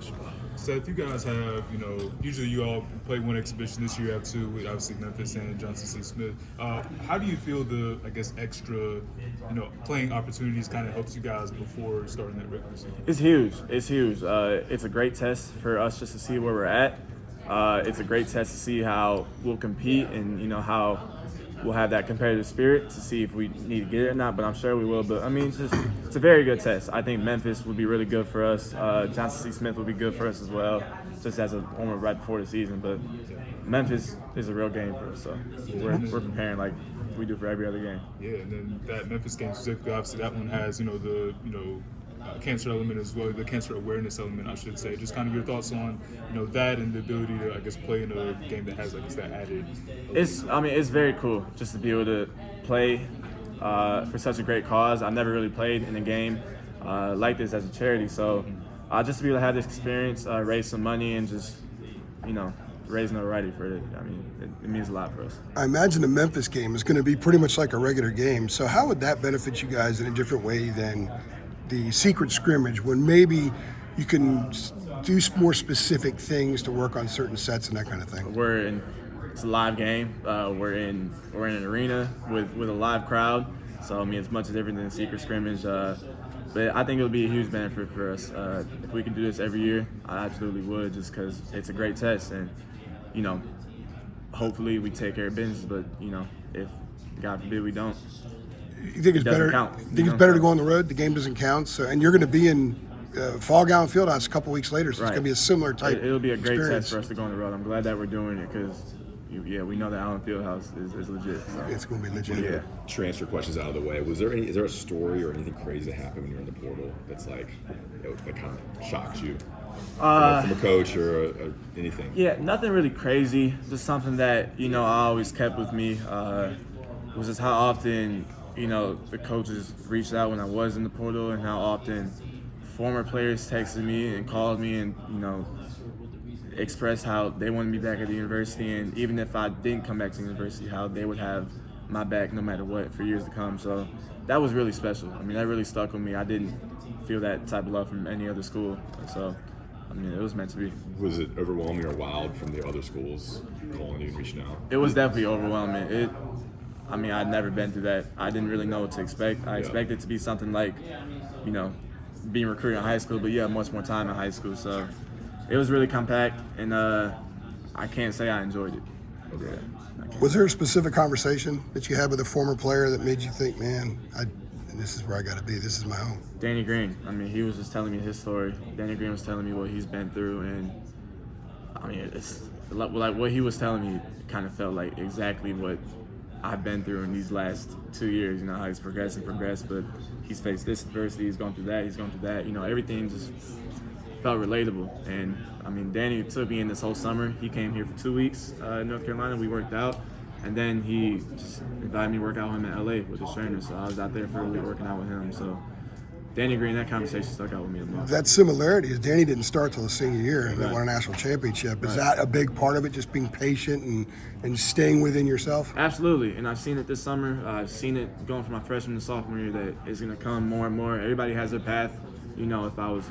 special. Seth, you guys have, usually you all play one exhibition. This year you have two, with obviously Memphis and Johnson C. Smith. How do you feel the, extra, playing opportunities kind of helps you guys before starting that regular season? It's huge. It's huge. It's a great test for us just to see where we're at. It's a great test to see how we'll compete and, how we'll have that competitive spirit to see if we need to get it or not, but I'm sure we will. But, it's a very good test. I think Memphis would be really good for us. Johnson C. Smith would be good for us as well, just as a former right before the season. But Memphis is a real game for us, so we're preparing like we do for every other game. Yeah, and then that Memphis game specifically, obviously that one has, the cancer element as well, the cancer awareness element, I should say. Just kind of your thoughts on, that and the ability to, play in a game that has, that added. It's very cool just to be able to play for such a great cause. I've never really played in a game like this as a charity, so just to be able to have this experience, raise some money, and just, raise notoriety for it. It means a lot for us. I imagine the Memphis game is going to be pretty much like a regular game. So how would that benefit you guys in a different way than the secret scrimmage, when maybe you can do more specific things to work on certain sets and that kind of thing? It's a live game. We're in an arena with a live crowd. So it's much different than secret scrimmage. But I think it'll be a huge benefit for us. If we can do this every year, I absolutely would, just because it's a great test, and hopefully we take care of business. But if God forbid we don't. You think it's better? Count, it's better to go on the road? The game doesn't count. So, and you're going to be in Fall Gown Fieldhouse a couple weeks later, so right. It's going to be a similar type. It'll be a great experience. test for us to go on the road. I'm glad that we're doing it because, we know that Allen Fieldhouse is legit. So. It's going to be legit. Yeah. Transfer questions out of the way. Is there a story or anything crazy that happened when you're in the portal that's that kind of shocked you from a coach or anything? Yeah, nothing really crazy. Just something that I always kept with me was just how often the coaches reached out when I was in the portal, and how often former players texted me and called me and expressed how they wanted me back at the university, and even if I didn't come back to the university, how they would have my back no matter what for years to come. So that was really special. that really stuck with me. I didn't feel that type of love from any other school. So it was meant to be. Was it overwhelming or wild from the other schools calling you and reaching out? It was definitely overwhelming. I'd never been through that. I didn't really know what to expect. I expected it to be something like, being recruited in high school, but you have much more time in high school. So it was really compact, and I can't say I enjoyed it. Okay. Yeah, Was there a specific conversation that you had with a former player that made you think, man, this is where I got to be. This is my home? Danny Green. He was just telling me his story. Danny Green was telling me what he's been through, and it's like what he was telling me kind of felt like exactly what I've been through in these last 2 years. How he's progressed, but he's faced this adversity, he's gone through that. Everything just felt relatable. And Danny took me in this whole summer. He came here for 2 weeks in North Carolina. We worked out, and then he just invited me to work out with him in LA with his trainer. So I was out there for a week working out with him. So Danny Green, that conversation stuck out with me the most. That similarity is Danny didn't start till his senior year and Right. won a national championship. Is Right. that a big part of it, just being patient and staying within yourself? Absolutely, and I've seen it this summer. I've seen it going from my freshman to sophomore year that it's going to come more and more. Everybody has their path. If I was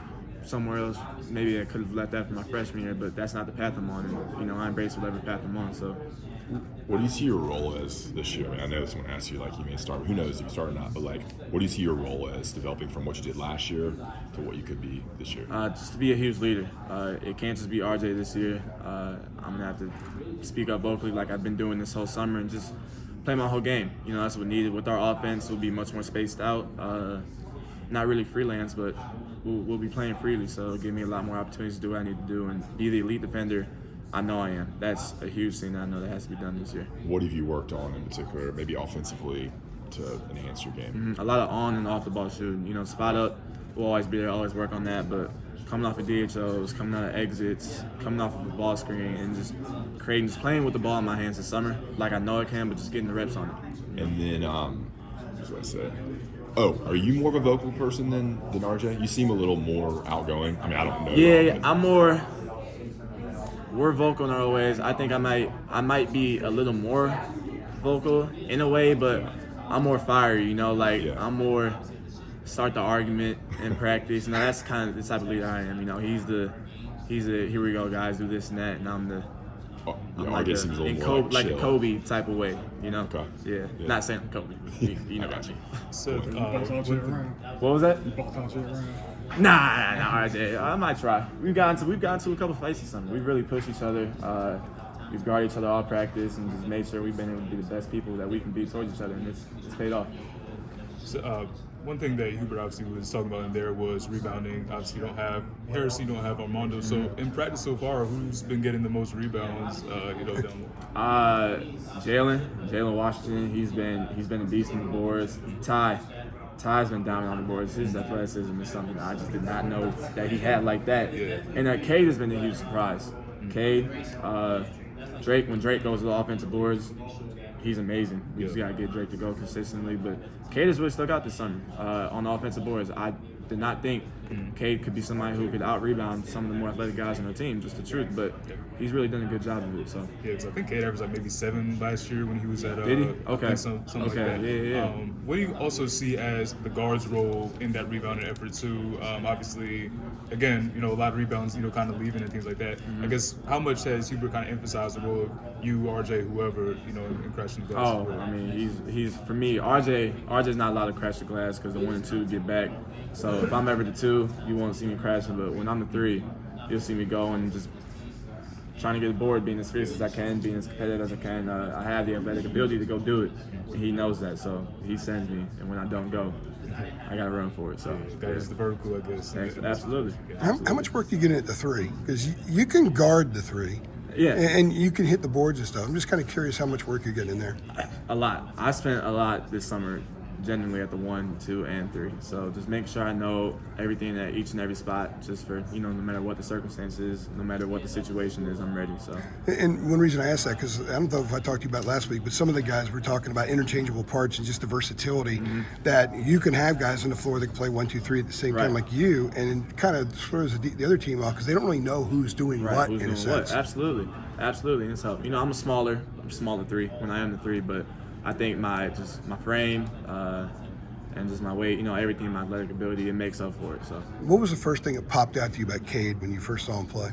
somewhere else, maybe I could have left that for my freshman year, but that's not the path I'm on, and I embrace whatever path I'm on. So. What do you see your role as this year? I know someone asked you, you may start. Who knows if you start or not? But, what do you see your role as developing from what you did last year to what you could be this year? Just to be a huge leader. It can't just be RJ this year. I'm going to have to speak up vocally like I've been doing this whole summer and just play my whole game. That's what needed. With our offense, we'll be much more spaced out. Not really freelance, but we'll be playing freely. So it'll give me a lot more opportunities to do what I need to do and be the elite defender I know I am. That's a huge thing that I know that has to be done this year. What have you worked on in particular, maybe offensively, to enhance your game? A lot of on and off the ball shooting. Spot up will always be there, always work on that. But coming off of DHOs, coming out of exits, coming off of a ball screen, and just playing with the ball in my hands this summer, like I know I can, but just getting the reps on it. And then, what was I say? Oh, are you more of a vocal person than RJ? You seem a little more outgoing. I don't know. Yeah, I'm more. We're vocal in our ways. I think I might be a little more vocal in a way, but I'm more fiery. I'm more start the argument in practice. You know, that's kind of the type of leader I am. You know, he's the here we go, guys, do this and that, and I'm the I'm like, RJ seems a little more like a chill. Kobe type of way, you know. Okay. Yeah. Not saying I'm Kobe. You know what I mean. So, What was that? You both out your round. Nah, RJ. I might try. We've gotten to a couple fights or something. We've really pushed each other. We've guarded each other all practice and just made sure we've been able to be the best people that we can be towards each other, and it's paid off. So, one thing that Hubert obviously was talking about in there was rebounding. Obviously, you don't have Harris, you don't have Armando. So, in practice so far, who's been getting the most rebounds? Down Jalen Washington. He's been a beast on the boards. Ty's been dominant on the boards. His athleticism is something that I just did not know that he had like that. Yeah. And Cade has been a huge surprise. Cade, Drake. When Drake goes to the offensive boards, he's amazing. We just gotta get Drake to go consistently. But Cade has really stuck out this summer on the offensive boards. I did not think Cade could be somebody who could out-rebound some of the more athletic guys on the team, just the truth. But he's really done a good job of it. So yeah, because I think Cade averaged like maybe 7 last year when he was at. Did he? I Okay. think something like that. Yeah. What do you also see as the guard's role in that rebounding effort too? Obviously, again, a lot of rebounds, kind of leaving and things like that. I guess how much has Hubert kind of emphasized the role of you, RJ, whoever, in crashing the glass? Oh, I mean, he's for me. RJ's not allowed to crash the glass because the 1 and 2 get back. So if I'm ever the 2, you won't see me crashing. But when I'm the 3, you'll see me going and just trying to get the board, being as fierce as I can, being as competitive as I can. I have the athletic ability to go do it, and he knows that. So he sends me, and when I don't go, I gotta run for it. So That is the vertical, I guess. Absolutely. How much work do you get in at the 3? Because you can guard the 3. Yeah. And you can hit the boards and stuff. I'm just kind of curious how much work you're getting in there. A lot. I spent a lot this summer genuinely at the 1, 2, and 3. So just make sure I know everything at each and every spot, just for, no matter what the circumstances, no matter what the situation is, I'm ready. So. And one reason I asked that, because I don't know if I talked to you about last week, but some of the guys were talking about interchangeable parts and just the versatility that you can have guys on the floor that can play 1, 2, 3 at the same time like you, and it kind of throws the other team off because they don't really know who's doing what Who's in a doing sense. what? Absolutely. And it's helped. I'm a smaller 3 when I am the 3, but I think my frame and just my weight, everything, my athletic ability, it makes up for it. So What was the first thing that popped out to you about Cade when you first saw him play?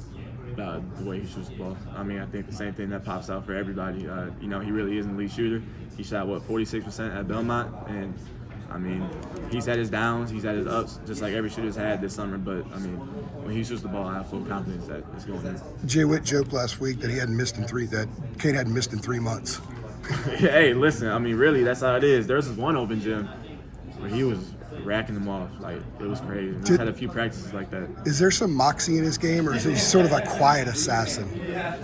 the way he shoots the ball. I mean, I think the same thing that pops out for everybody. He really is an elite shooter. He shot 46% at Belmont, and I mean, he's had his downs, he's had his ups, just like every shooter's had this summer. But I mean, when he shoots the ball, I have full confidence that it's going in. Jay Witt joked last week that Cade hadn't missed in 3 months. Hey, listen, I mean, really, that's how it is. There's this one open gym where he was racking them off. Like, it was crazy. We had a few practices like that. Is there some moxie in his game, or is he sort of a quiet assassin?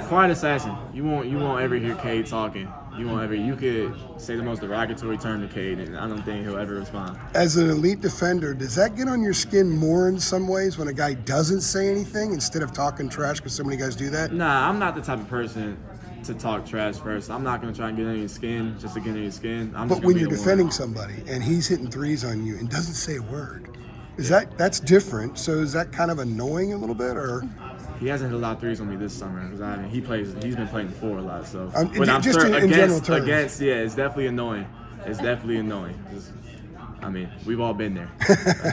Quiet assassin. You won't ever hear Cade talking. You could say the most derogatory term to Cade, and I don't think he'll ever respond. As an elite defender, does that get on your skin more in some ways when a guy doesn't say anything instead of talking trash, because so many guys do that? Nah, I'm not the type of person to talk trash first. I'm not going to try and get under your skin just to get under your skin. But when you're defending somebody and he's hitting threes on you and doesn't say a word, that's different. So is that kind of annoying a little bit, or? He hasn't hit a lot of threes on me this summer because he's been playing 4 a lot. So, but I'm just in general terms. It's definitely annoying. Just, I mean, we've all been there.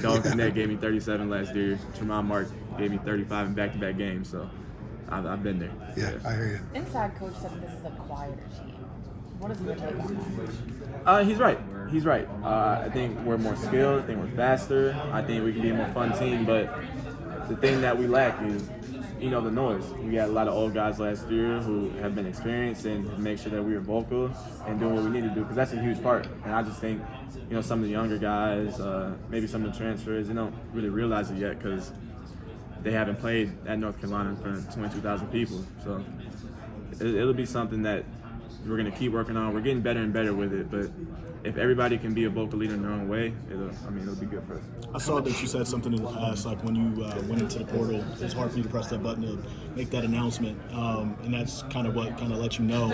Dog Connect gave me 37 last year. Tremont Mark gave me 35 in back-to-back games. So I've been there. Yeah, I hear you. Inside coach said this is a quieter team. What is your take on that? He's right. I think we're more skilled. I think we're faster. I think we can be a more fun team. But the thing that we lack is, the noise. We had a lot of old guys last year who have been experienced and make sure that we are vocal and doing what we need to do, because that's a huge part. And I just think, some of the younger guys, maybe some of the transfers, they don't really realize it yet because they haven't played at North Carolina in front of 22,000 people. So it'll be something that we're going to keep working on. We're getting better and better with it, but if everybody can be a vocal leader in their own way, it'll be good for us. I saw that you said something in the past, like when you went into the portal, it was hard for you to press that button to make that announcement, and that's kind of what let you know.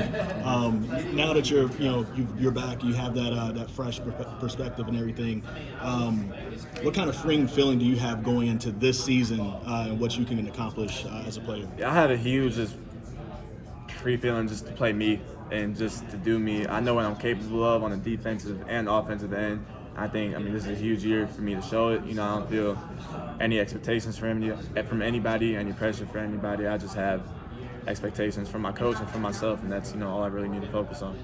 Now that you're back, you have that fresh perspective and everything. What kind of freeing feeling do you have going into this season and what you can accomplish as a player? I had a huge free feeling just to play me and just to do me. I know what I'm capable of on the defensive and offensive end. I think, this is a huge year for me to show it. I don't feel any expectations from anybody, any pressure for anybody. I just have expectations from my coach and from myself, and that's all I really need to focus on.